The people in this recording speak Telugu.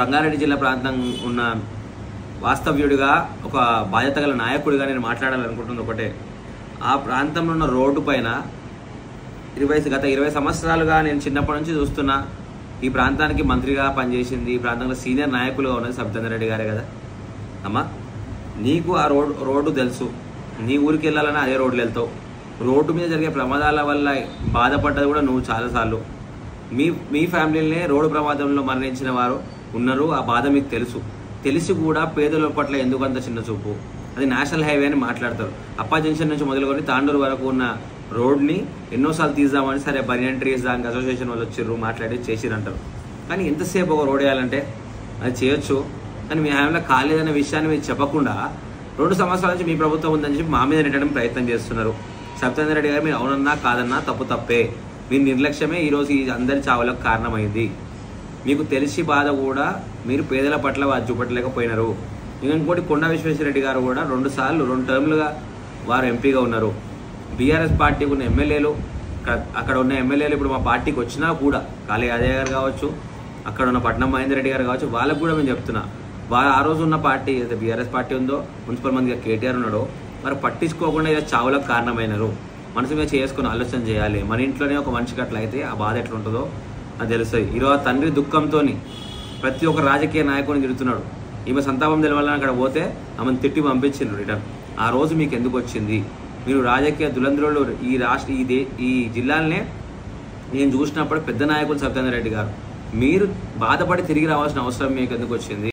రంగారెడ్డి జిల్లా ప్రాంతం ఉన్న వాస్తవ్యుడిగా ఒక బాధ్యత గల నాయకుడిగా నేను మాట్లాడాలనుకుంటుంది ఒకటే. ఆ ప్రాంతంలో ఉన్న రోడ్డు పైన గత 20 సంవత్సరాలుగా నేను చిన్నప్పటి నుంచి చూస్తున్నా. ఈ ప్రాంతానికి మంత్రిగా పనిచేసింది, ఈ ప్రాంతంలో సీనియర్ నాయకులుగా ఉన్నది సబితేందర్ రెడ్డి గారే కదా అమ్మా. నీకు ఆ రోడ్డు తెలుసు, నీ ఊరికి వెళ్ళాలని అదే రోడ్లు వెళ్తావు. రోడ్డు మీద జరిగే ప్రమాదాల వల్ల బాధపడ్డది కూడా నువ్వు చాలాసార్లు. మీ ఫ్యామిలీనే రోడ్డు ప్రమాదంలో మరణించిన వారు ఉన్నారు. ఆ బాధ మీకు తెలిసి కూడా పేదల పట్ల ఎందుకంత చిన్న చూపు? అది నేషనల్ హైవే అని మాట్లాడతారు. అప్పా జంక్షన్ నుంచి మొదలుకొని తాండూరు వరకు ఉన్న రోడ్ని ఎన్నోసార్లు తీద్దామని సరే బనియన్ ట్రీస్ దానికి అసోసియేషన్ వాళ్ళు వచ్చిర్రు, మాట్లాడి చేసిరంటారు. కానీ ఎంతసేపు ఒక రోడ్ వేయాలంటే అది చేయొచ్చు, కానీ మీ హయాంలో కాలేదనే విషయాన్ని మీరు చెప్పకుండా 2 సంవత్సరాల నుంచి మీ ప్రభుత్వం ఉందని చెప్పి మా మీద నెట్టడం ప్రయత్నం చేస్తున్నారు. సబితేందర్ రెడ్డి గారు మీరు అవునన్నా కాదన్నా తప్పే. మీ నిర్లక్ష్యమే ఈరోజు ఈ అందరి చావులకు కారణమైంది. మీకు తెలిసి బాధ కూడా మీరు పేదల పట్ల వారు చూపట్టలేకపోయినారు. ఇంకోటి కొండా విశ్వేశ్వరరెడ్డి గారు కూడా 2 టర్ములుగా వారు ఎంపీగా ఉన్నారు. బీఆర్ఎస్ పార్టీకి ఉన్న ఎమ్మెల్యేలు, అక్కడ ఉన్న ఎమ్మెల్యేలు ఇప్పుడు మా పార్టీకి వచ్చినా కూడా కాళీ యాదయ్య గారు కావచ్చు, అక్కడ ఉన్న పట్నం మహేందర్ రెడ్డి గారు కావచ్చు, వాళ్ళకు కూడా మేము చెప్తున్నా, వారు ఆ రోజు ఉన్న పార్టీ ఏదైతే బీఆర్ఎస్ పార్టీ ఉందో, మున్సిపల్ మంత్రిగా కేటీఆర్ ఉన్నాడో, వారు పట్టించుకోకుండా ఇలా చావులకు కారణమైనారు. మనసు మీద చేసుకుని ఆలోచన చేయాలి. మన ఇంట్లోనే ఒక మనిషికి అట్లా అయితే ఆ బాధ ఎట్లుంటుందో అది తెలుస్తుంది. ఈరోజు తండ్రి దుఃఖంతో ప్రతి ఒక్క రాజకీయ నాయకుడిని తిడుతున్నాడు. ఈమె సంతాపం తెలవాలని అక్కడ పోతే ఆమెను తిట్టి పంపించిండ్రు రిటర్న్. ఆ రోజు మీకు ఎందుకు వచ్చింది? మీరు రాజకీయ దులంద్రులు ఈ జిల్లాలనే నేను చూసినప్పుడు పెద్ద నాయకులు సబితేందర్ రెడ్డి గారు, మీరు బాధపడి తిరిగి రావాల్సిన అవసరం మీకు ఎందుకు వచ్చింది?